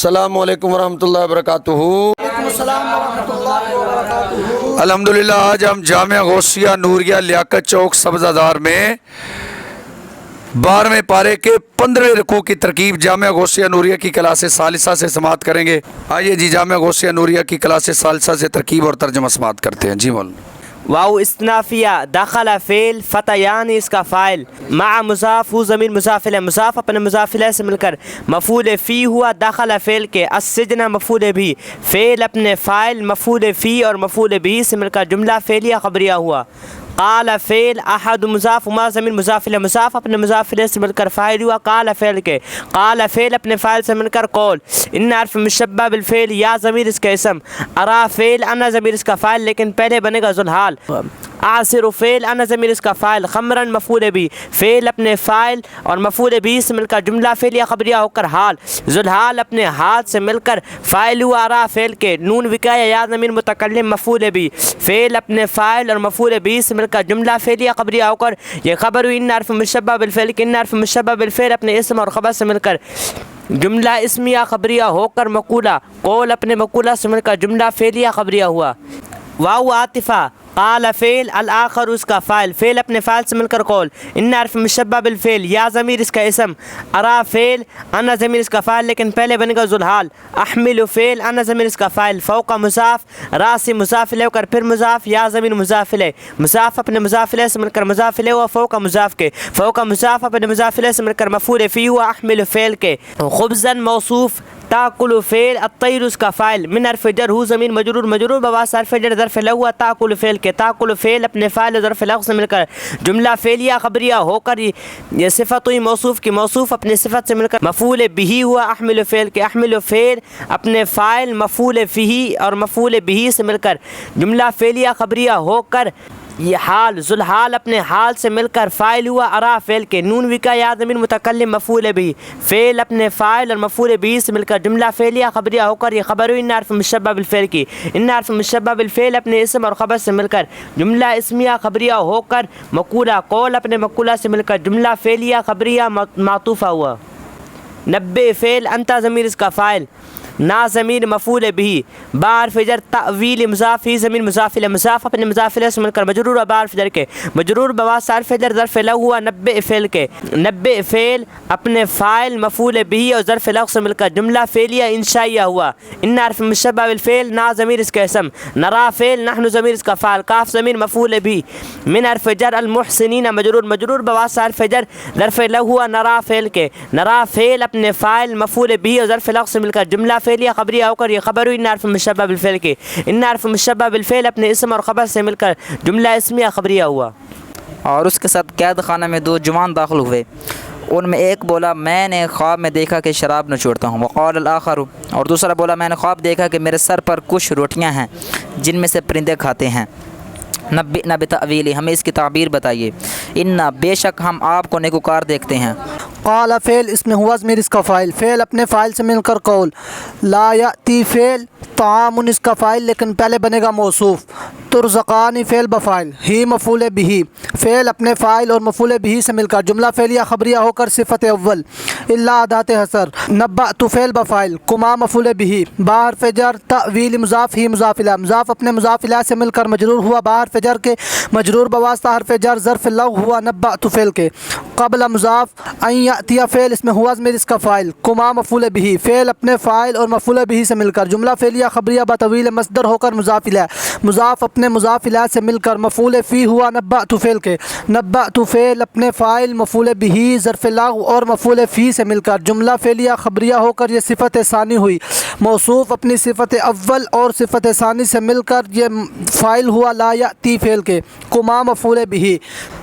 السلام علیکم ورحمۃ اللہ وبرکاتہ۔ السلام ورحمۃ اللہ وبرکاتہ۔ الحمدللہ آج ہم جامعہ غوثیہ نوریہ لیاقت چوک سبزہ میں 12ویں پارے کے 15ویں رکوع کی ترکیب جامعہ غوثیہ نوریہ کی کلاس ثالثہ سے سماعت کریں گے۔ آئیے جی جامعہ غوثیہ نوریہ کی کلاس ثالثہ سے ترکیب اور ترجمہ سماعت کرتے ہیں۔ جی مولانا۔ واو استنافیہ دخل فعل فتیان اس کا فاعل مع مضاف ہو ضمیر مضاف الیہ مضاف اپنے مضاف الیہ سے مل کر مفعول فی ہوا دخل فعل کے السجن مفعول بھی فعل اپنے فاعل مفعول فی اور مفعول بھی سے مل کر جملہ فعلیہ خبریہ ہوا۔ قال فعل احد مضاف ما ضمیر مضاف الیہ مضاف اپنے مضاف الیہ سے مل کر فاعل ہوا قال فعل کے قال فعل اپنے فاعل سے مل کر قول ان حرف مشبہ بالفعل یا ضمیر اس کا اسم ارا فعل انا ضمیر اس کا فاعل لیکن پہلے بنے گا ذوالحال عاصر فعل انا ضمیر اس کا فاعل خمرن مفعول بھی فعل اپنے فاعل اور مفعول بھی سے مل کر جملہ فعلیہ خبریہ ہو کر حال ذوالحال اپنے حال سے مل کر فاعل ہوا ارا فعل کے نون وقایہ یا ضمیر متکلم مفعول بھی فعل اپنے فاعل اور مفعول بھی سے مل کر جملہ فعلیہ خبریہ ہو کر یہ خبر ہوئی ان حرف مشبہ بالفعل کہ ان حرف مشبہ بالفعل اپنے اسم اور خبر سے مل کر جملہ اسمیہ خبریہ ہو کر مقولہ قول اپنے مقولہ سے مل کر جملہ فعلیہ خبریہ ہوا۔ واو عاطفہ قال فعل الآخر اس کا فاعل فعل اپنے فاعل سے مل کر قول ان حرف مشبہ بالفعل یا ضمیر اس کا اسم ارا فعل انا ضمیر اس کا فاعل لیکن پہلے بنے گا ذوالحال احمل فعل انا ضمیر اس کا فاعل فوق مضاف راسی مضاف الیہ کر پھر مضاف یا ضمیر مضاف الیہ مضاف اپنے مضاف الیہ سے مل کر مضاف الیہ ہوا فوق مضاف کے فوق مضاف اپنے مضاف الیہ سے مل کر مفعول فی ہوا احمل فعل کے خبزا موصوف تاکل فعل الطیر اس کا فاعل من حرف جر ہو ضمیر مجرور مجرور بواس حرف جر ظرف لغو ہوا تاکل فعل کے تاکل فعل اپنے فاعل ظرف لغو سے مل کر جملہ فعلیہ خبریہ ہو کر یہ صفت ہوئی موصوف کی موصوف اپنے صفت سے مل کر مفعول بھی ہوا احمل فعل کے احمل فعل اپنے فاعل مفعول فیہ اور مفعول بھی سے مل کر جملہ فعلیہ خبریہ ہو کر یہ حال ذوالحال اپنے حال سے مل کر فاعل ہوا ارا فعل کے نون وقایہ یا ضمیر متکلم مفعول بھی فعل اپنے فاعل اور مفعول بھی سے مل کر جملہ فعلیہ خبریہ ہو کر یہ خبر ہوئی ان حرف مشبہ بالفعل کی ان حرف مشبہ بالفعل اپنے اسم اور خبر سے مل کر جملہ اسمیہ خبریہ ہو کر مقولہ قول اپنے مقولہ سے مل کر جملہ فعلیہ خبریہ معطوفہ ہوا۔ نبئ فعل انت ضمیر اس کا فاعل نا ضمیر مفعول بھی با حرف جر تأویل مضاف ہی ضمیر مضاف الیہ مضاف اپنے مضاف الیہ سے مل کر مجرور و با حرف جر کے مجرور بواس حرف جر ظرف لغو ہوا نبئ فعل کے نبئ فعل اپنے فاعل مفعول بھی اور ظرف لغو سے مل کر جملہ فعلیہ انشائیہ ہوا ان حرف مشبہ بالفعل نا ضمیر اس کا اسم نرا فعل نحن ضمیر اس کا فاعل کاف ضمیر مفعول بھی من حرف جر المحسنین مجرور مجرور بواس حرف جر ظرف لغو ہوا نرا فعل کے نرا فعل اپنے فاعل مفعول بھی اور ظرف لغو سے مل کر جملہ فعلیہ خبریہ ہو کر یہ خبر ہوئی ان حرف مشبہ بالفعل کے ان حرف مشبہ بالفعل اپنے اسم اور خبر سے مل کر جملہ اسمیہ خبریہ ہوا۔ اور اس کے ساتھ قید خانہ میں 2 جوان داخل ہوئے، ان میں ایک بولا میں نے خواب میں دیکھا کہ شراب نچوڑتا ہوں وقال الآخر اور دوسرا بولا میں نے خواب دیکھا کہ میرے سر پر کچھ روٹیاں ہیں جن میں سے پرندے کھاتے ہیں۔ نبئنا بتأویلہ ہمیں اس کی تعبیر بتائیے۔ انا بے شک ہم آپ کو نیکوکار دیکھتے ہیں۔ قال فعل اس میں ہوا ضمیر اس کا فاعل فعل اپنے فاعل سے مل کر قول لا یأتی فعل طعام اس کا فاعل لیکن پہلے بنے گا موصوف ترزقانی فعل بفاعل ہی مفعول بھی فعل اپنے فاعل اور مفعول بھی سے مل کر جملہ فعلیہ خبریہ ہو کر صفت اول الا ادات حصر نبأت فعل بفاعل کما مفعول بھی با حرف جر تأویل مضاف ہی مضاف الیہ مضاف اپنے مضاف الیہ سے مل کر مجرور ہوا با حرف جر کے مجرور بواسطہ حرف جر ظرف لغو ہوا نبأت فعل کے قبل مضاف ان یأتی فعل اس میں ہوا ضمیر اس کا فاعل کما مفعول بھی فعل اپنے فاعل اور مفعول بھی سے مل کر جملہ فعلیہ خبریہ بطویل مصدر ہو کر مضاف الیہ مضاف اپنے مضاف الیہ سے مل کر مفعول فی ہوا نبأت فعل کے نبأت فعل اپنے فاعل مفعول بھی ظرف لغو اور مفعول فی سے مل کر جملہ فعلیہ خبریہ ہو کر یہ صفت ثانی ہوئی موصوف اپنی صفت اول اور صفت ثانی سے مل کر یہ فاعل ہوا لا یأتی فعل کے کما مفعول بھی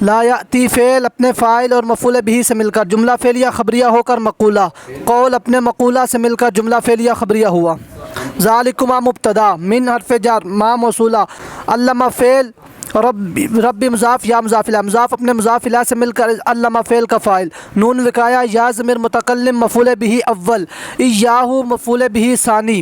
لا یأتی فعل اپنے فاعل اور مفعول بھی سے مل کر جملہ فعلیہ خبریہ ہو کر مقولہ قول اپنے مقولہ سے مل کر جملہ فعلیہ خبریہ ہوا۔ ذالکما مبتدا من حرف جر ما موصولہ علامہ فعل رب مضاف یا مضاف الیہ مضاف اپنے مضاف الیہ سے مل کر علامہ فعل کا فاعل نون وقایہ یا ضمیر متکلم مفعول بھی اول ایاہ مفعول بھی ثانی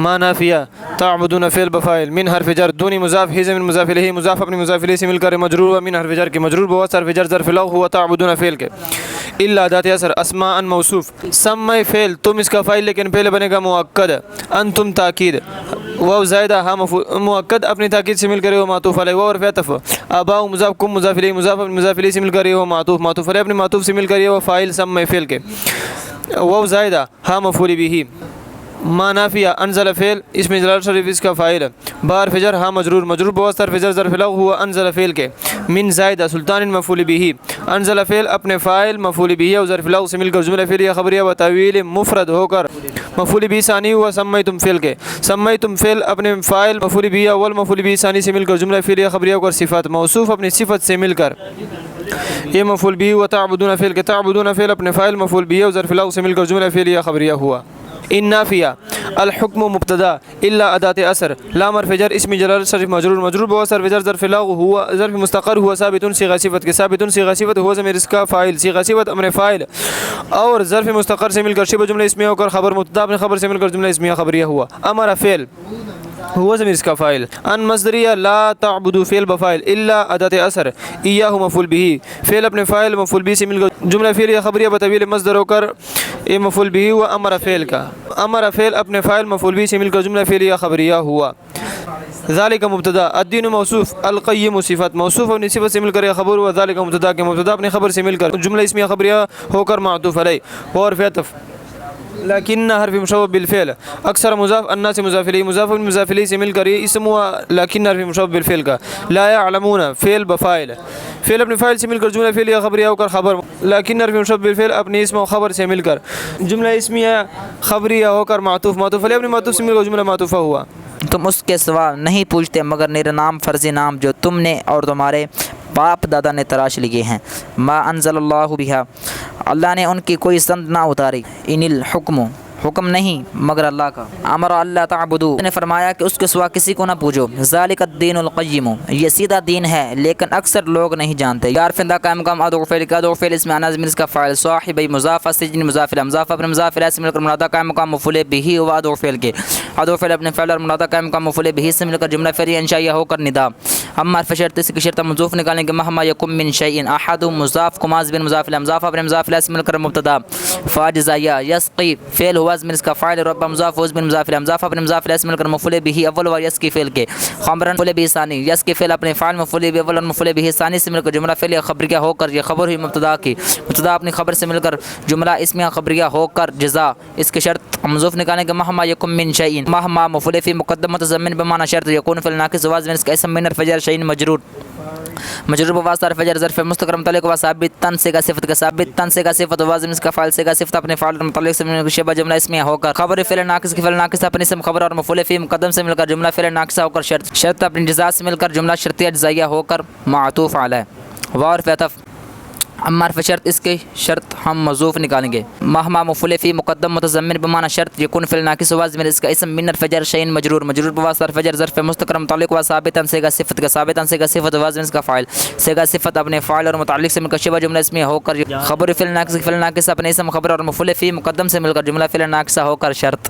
ما نافیہ تعبدون فعل بفاعل من حرف جر دونی مضاف ہی زمین مضاف الیہ مضاف اپنے مضاف الیہ سے مل کر مجرور و من حرف جر کے مجرور بہت حرف جر ظرف لغو ہوا تعبدون فعل کے الا ادات اثر اسماء ان موصوف سمے فعل تم اس کا فاعل لیکن پہلے بنے گا مؤکد انتم تاکید واو زائدہ ہاں مؤکد اپنی تاکید سے مل کر وہ معطوف علیہ واو حرف عطف آباء مضاف کم مضاف الیہ مضاف اپنے مضاف الیہ سے مل کر وہ معطوف علیہ اپنے معطوف سے مل کر وہ فاعل سمے فعل کے واو زائدہ ہاں مفعول به ما نافیہ انزل فعل اس میں جلال شریف اس کا فاعل با حرف جر ہاں مجرور بہت حرف جر ظرف لغو ہوا انزل فعل کے من زائدہ سلطان مفعول به انزل فعل اپنے فاعل مفعول به اور ظرف لغو سے مل کر جملہ فعلیہ خبریہ و تعویل مفرد ہو کر مفعول به ثانی ہوا سمیتم فعل کے سمیتم فعل اپنے فاعل مفعول به اول مفعول به ثانی سے مل کر جملہ فعلیہ خبریہ ہو کر صفت موصوف اپنی صفت سے مل کر یہ مفعول به و تعبدون فعل کے تعبدون فعل اپنے فاعل مفعول به اور ظرف لغو سے مل کر جملہ فعلیہ خبریہ ہوا ان نافیہ الحکم مبتدا الا ادات اثر لام حرف جر اسم جلال شریف مجرور بہت حرف جر ظرف لغو ہوا ظرف مستقر ہوا ثابت صیغہ صفت کے ثابت صیغہ صفت ہوا ضمیر اس کا فاعل صیغہ صفت امر فاعل اور ظرف مستقر سے مل کر شبہ جملہ اسمیہ ہو کر خبر مبتدا اپنے خبر سے مل کر جملہ اسمیہ خبریہ ہوا امر فعل هو ضمیر اس کا فاعل ان مصدریہ لا تعبدوا فعل بفاعل الا ادات اثر ایاہ مفعول به فعل اپنے فاعل مفعول به سے مل کر جملہ فعلیہ خبریہ بطویل مصدر ہو کر یہ مفعول به و امر فعل کا امر فعل اپنے فاعل مفعول به سے مل کر جملہ فعلیہ خبریہ ہوا ذالک مبتدا الدین موصوف القیم صفت موصوف اپنی صفت سے مل کر خبر ہوا ذالک مبتدا کے مبتدا اپنے خبر سے مل کر جملہ اسمیہ خبریہ ہو کر معطوف علیہ اور عطف لكن حرف مشبہ بالفعل اکثر مضاف الناس مضاف الیہ مضاف الیہ سے مل کر یہ اسم ہوا لكن حرف مشبہ بالفعل کا لا يعلمون فعل بفاعل فعل اپنے فاعل سے مل کر جملہ فعلیہ خبریہ ہو کر خبر لكن حرف مشبہ بالفعل اپنے اسم و خبر سے مل کر جملہ اسمیہ خبریہ ہو کر معطوف علیہ اپنے معطوف سے مل کر جملہ معطوفہ ہوا تم اس کے سوا نہیں پوچھتے مگر نیر نام فرضی نام جو تم نے اور تمہارے باپ دادا نے تراش لیے ہیں ما انزل اللہ بہا اللہ نے ان کی کوئی سند نہ اتاری ان الحکم حکم نہیں مگر اللہ کا امر اللہ تعبدو نے فرمایا کہ اس کے سوا کسی کو نہ پوجو ذالک الدین القیم یہ سیدھا دین ہے لیکن اکثر لوگ نہیں جانتے یار فندہ قائم کام ادعو فعل کا ادعو فعل اس میں اناز من اس کا فاعل صاحب مضاف سجن مضاف الیہ مضاف اپنے مضاف الیہ سے مل کر منادہ قائم مقام مفعول به و ادعو فعل کے ادعو فعل اپنے فعل اور منادہ قائم مقام مفعول به سے مل کر جملہ فعلیہ انشائیہ ہو کر ندا اما حرف شرط اس کی شرط منظوف نکالیں گے مہما یکم من شیء احد مضاف کماز بن مضاف الیہ مضاف اپنے مضاف الیہ سے مل کر مبتدا فاجزایا یسقی فعل ہوا من اس کا فاعل رب مضاف وز بن مضاف الیہ مضاف اپنے مضاف الیہ سے مل کر مفعول به اول و یس کی فعل کے خبرن مفعول به ثانی یس کے فعل اپنے فاعل مفعول به اول اور مفعول به ثانی سے مل کر جملہ فعلیہ خبریہ ہو کر یہ خبر ہوئی مبتدا کی مبتدا اپنی خبر سے مل کر جملہ اسمیہ خبریہ ہو کر جزا اس کی شرط منظوف نکالیں گے مہما یکم من شیء مہما مفعول فی مقدم متضمن بمعنی شرط یکون فعل ناقص واز من اس کا اسم من الفجر شیء مجرور بواسطہ فجر ظرف مستقر متعلق و ثابت تن سے کا صفت کا ثابت تن سے کا صفت واضح اس کا فاعل سے کا صفت اپنے فاعل متعلق سے شبہ جملہ اسمیہ ہو کر خبر فعل ناقص کی فعل ناقص اپنے اسم خبر اور مفعول فی مقدم سے مل کر جملہ فعل ناقصہ ہو کر شرط اپنی جزا سے مل کر جملہ شرطیہ جزائیہ ہو کر معطوف علیہ و حرف عطف اما حرف شرط اس کی شرط ہم موصوف نکالیں گے مہما مفعول فی مقدم متضمن بمعنی شرط یکون فعل ناقص واضح اس کا اسم من الفجر شیء مجرور بواسطہ فجر ظرف مستقر متعلق و ثابتا سے کا صفت کا ثابتا سے کا صفت واضح اس کا فاعل سے کا صفت اپنے فاعل اور متعلق سے مل کر شبہ جملہ اسمیہ ہو کر خبر فعل ناقص کی فعل ناقص اپنے اسم خبر اور مفعول فی مقدم سے مل کر جملہ فعل ناقصہ ہو کر شرط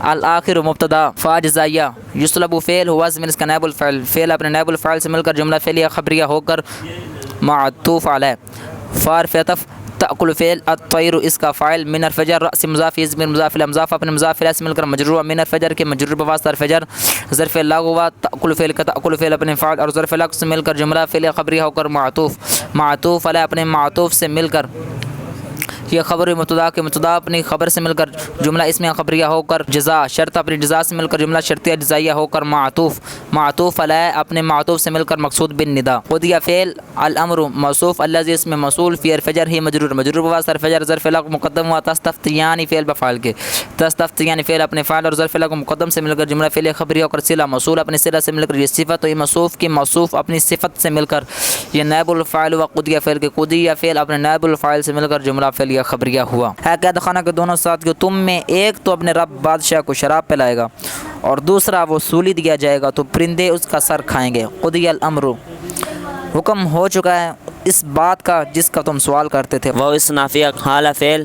الآخر مبتدا فاجزائیہ یسلب فعل ہوا من اس کا نائب الفعل فعل اپنے نائب الفاعل سے مل کر جملہ فعلیہ خبریہ ہو کر معطوف علیہ فارف عطف تأکل فعل الطیر اس کا فاعل من الفجر رأس مضاف اسم مضاف الیہ مضاف اپنے مضاف الیہ سے مل کر مجرور من الفجر کے مجرور بواسطہ الفجر ظرف لغو تأکل فعل کا تأکل فعل اپنے فاعل اور ظرف لغو سے مل کر جملہ فعلیہ خبریہ ہو کر معطوف علیہ اپنے معطوف سے مل کر یہ خبر مبتدا کے مبتدا اپنی خبر سے مل کر جملہ اسمیہ خبریہ ہو کر جزا شرط اپنی جزا سے مل کر جملہ شرطیہ جزائیہ ہو کر معطوف علیہ اپنے معطوف سے مل کر مقصود بن ندا قضی فعل الامر موصوف الذی اس میں موصول فی الفجر ہی مجرور بواسطہ الفجر ظرف لغو مقدم ہوا تستفتیان فعل بفعل کے تستفتیان فعل اپنے فاعل اور ظرف لغو مقدم سے مل کر جملہ فعلیہ خبریہ ہو کر صلہ موصول اپنے صلہ سے مل کر یہ صفت و یہ موصوف کی موصوف اپنی صفت سے مل کر یہ نائب الفاعل و قضی فعل کے قضی فعل اپنے نائب الفاعل سے مل کر جملہ فعلیہ خبریہ ہوا ہے قید خانہ کے دونوں ساتھ کہ تم میں ایک تو اپنے رب بادشاہ کو شراب پلائے گا اور دوسرا وہ سولی دیا جائے گا تو پرندے اس کا سر کھائیں گے قضی الامر حکم ہو چکا ہے اس بات کا جس کا تم سوال کرتے تھے وہ اس نافیہ حالہ فعل